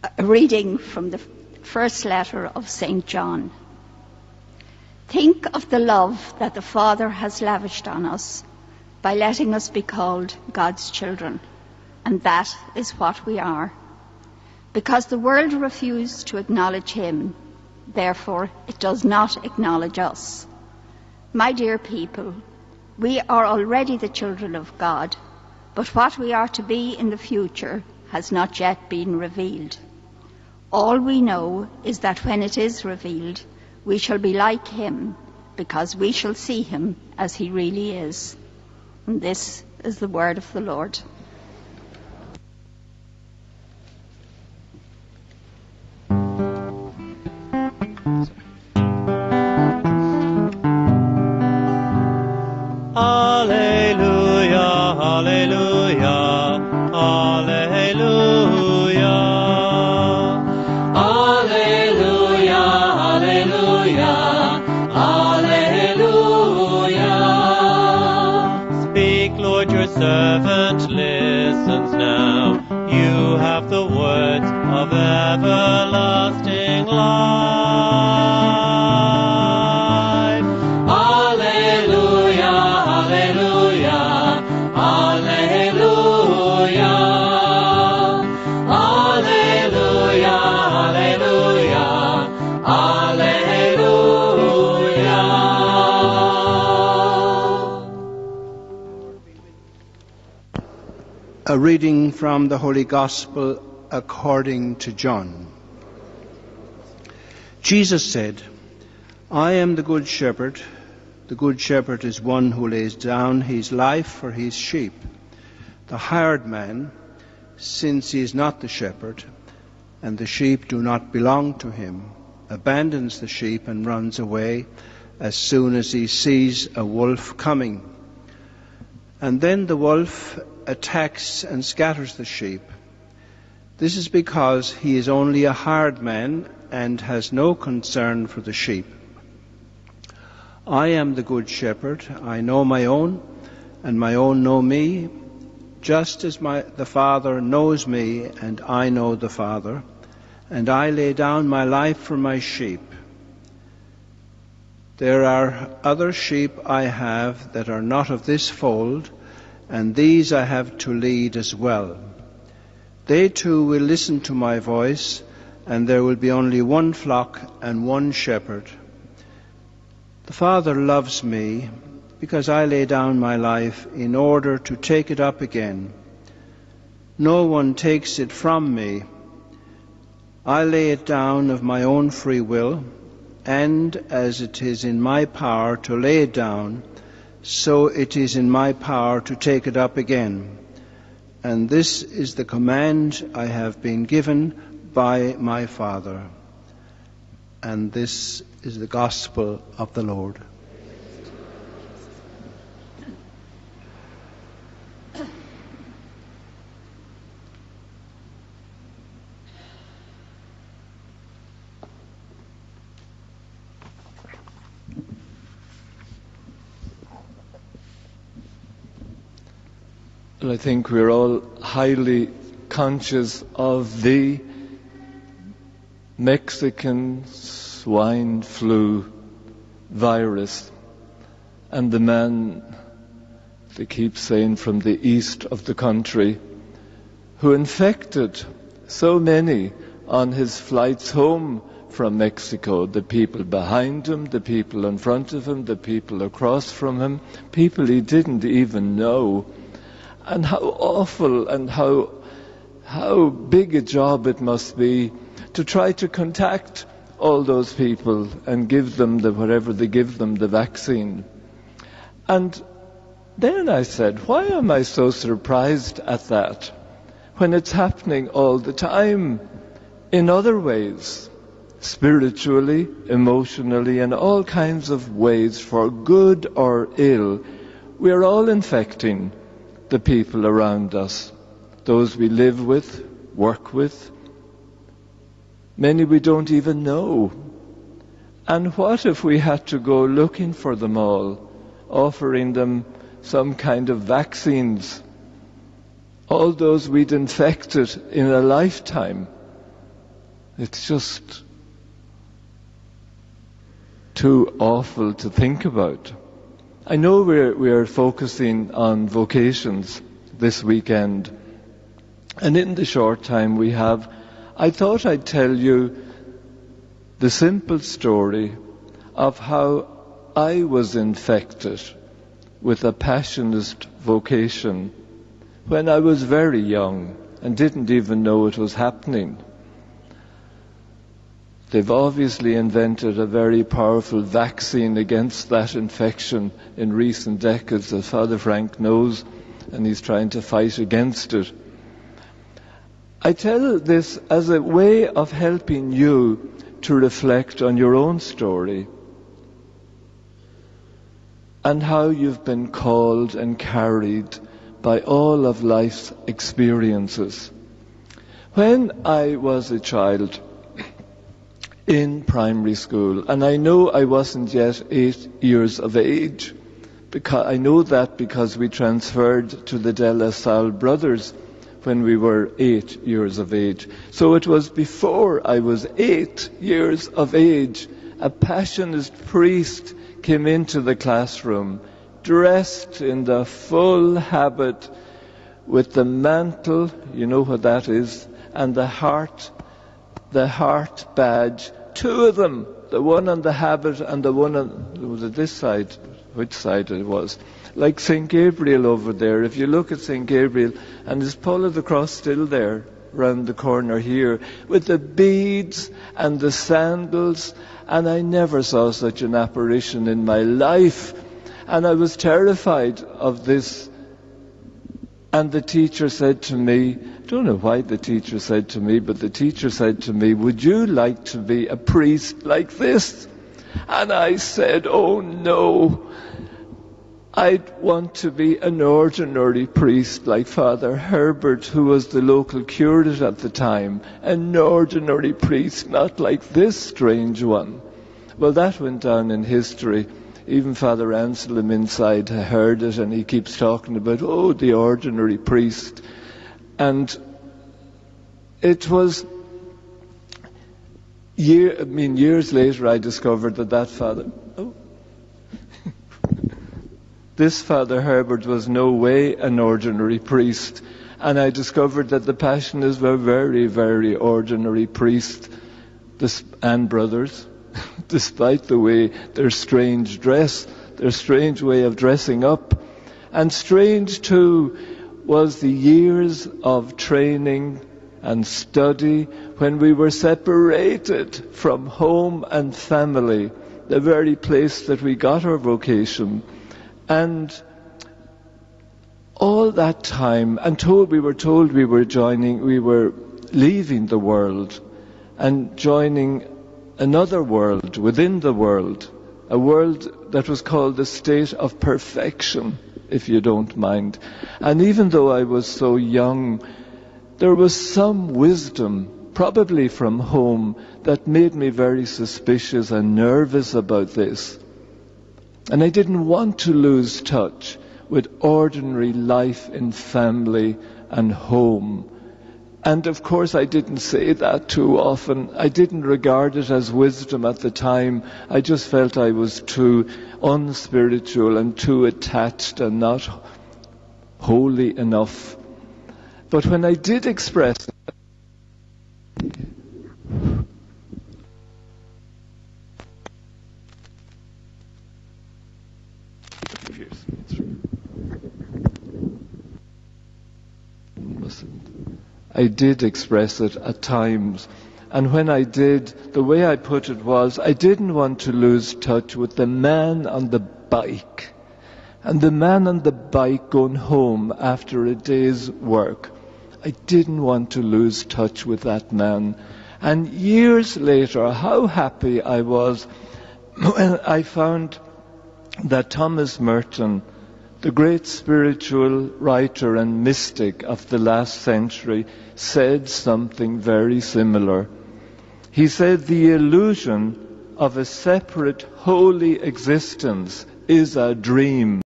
A reading from the first letter of St. John. Think of the love that the Father has lavished on us by letting us be called God's children, and that is what we are. Because the world refused to acknowledge him, therefore it does not acknowledge us. My dear people, we are already the children of God, but what we are to be in the future has not yet been revealed. All we know is that when it is revealed, we shall be like him, because we shall see him as he really is. And this is the word of the Lord. Hallelujah, hallelujah, hallelujah. Hallelujah, hallelujah, hallelujah. Speak, Lord, your servant listens now. You have the words of everlasting life. A reading from the Holy Gospel according to John. Jesus said, I am the good shepherd. The good shepherd is one who lays down his life for his sheep. The hired man, since he is not the shepherd, and the sheep do not belong to him, abandons the sheep and runs away as soon as he sees a wolf coming. And then the wolf attacks and scatters the sheep. This is because he is only a hired man and has no concern for the sheep. I am the good shepherd. I know my own, and my own know me, just as the Father knows me, and I know the Father, and I lay down my life for my sheep. There are other sheep I have that are not of this fold, and these I have to lead as well. They too will listen to my voice, and there will be only one flock and one shepherd. The Father loves me because I lay down my life in order to take it up again. No one takes it from me. I lay it down of my own free will, and as it is in my power to lay it down, so it is in my power to take it up again. And this is the command I have been given by my Father. And this is the gospel of the Lord. Well, I think we're all highly conscious of the Mexican swine flu virus and the man, they keep saying, from the east of the country who infected so many on his flights home from Mexico, the people behind him, the people in front of him, the people across from him, people he didn't even know. And how awful and how big a job it must be to try to contact all those people and give them whatever they give them, the vaccine. And then I said, why am I so surprised at that when it's happening all the time in other ways, spiritually, emotionally, in all kinds of ways, for good or ill? We're all infecting the people around us, those we live with, work with, many we don't even know. And what if we had to go looking for them all, offering them some kind of vaccines, all those we'd infected in a lifetime? It's just too awful to think about. I know we're focusing on vocations this weekend, and in the short time we have, I thought I'd tell you the simple story of how I was infected with a passionist vocation when I was very young and didn't even know it was happening. They've obviously invented a very powerful vaccine against that infection in recent decades, as Father Frank knows, and he's trying to fight against it. I tell this as a way of helping you to reflect on your own story and how you've been called and carried by all of life's experiences. When I was a child in primary school, and I know I wasn't yet 8 years of age, because I know that because we transferred to the De La Salle brothers when we were 8 years of age. So it was before I was 8 years of age, a passionist priest came into the classroom, dressed in the full habit, with the mantle, you know what that is, and the heart badge, two of them, the one on the habit and the one on, was it this side? Which side it was? Like St. Gabriel over there. If you look at St. Gabriel, and there's Paul of the Cross still there, round the corner here, with the beads and the sandals, and I never saw such an apparition in my life. And I was terrified of this. And the teacher said to me, I don't know why the teacher said to me, but the teacher said to me, would you like to be a priest like this? And I said, oh no, I'd want to be an ordinary priest like Father Herbert, who was the local curate at the time. An ordinary priest, not like this strange one. Well, that went down in history. Even Father Anselm inside heard it, and he keeps talking about, oh, the ordinary priest. And it was years later I discovered that Father, this Father Herbert was no way an ordinary priest. And I discovered that the Passionists were very, very ordinary priests and brothers, despite the way their strange dress, their strange way of dressing up. And strange too was the years of training and study when we were separated from home and family, the very place that we got our vocation. And all that time, and we were told we were leaving the world and joining another world within the world, a world that was called the state of perfection, if you don't mind. And even though I was so young, there was some wisdom, probably from home, that made me very suspicious and nervous about this. And I didn't want to lose touch with ordinary life in family and home. And of course I didn't say that too often. I didn't regard it as wisdom at the time. I just felt I was too unspiritual and too attached and not holy enough. But when I did express it, I did express it at times. And when I did, the way I put it was, I didn't want to lose touch with the man on the bike. And the man on the bike going home after a day's work. I didn't want to lose touch with that man. And years later, how happy I was when I found that Thomas Merton, the great spiritual writer and mystic of the last century, said something very similar. He said the illusion of a separate holy existence is a dream.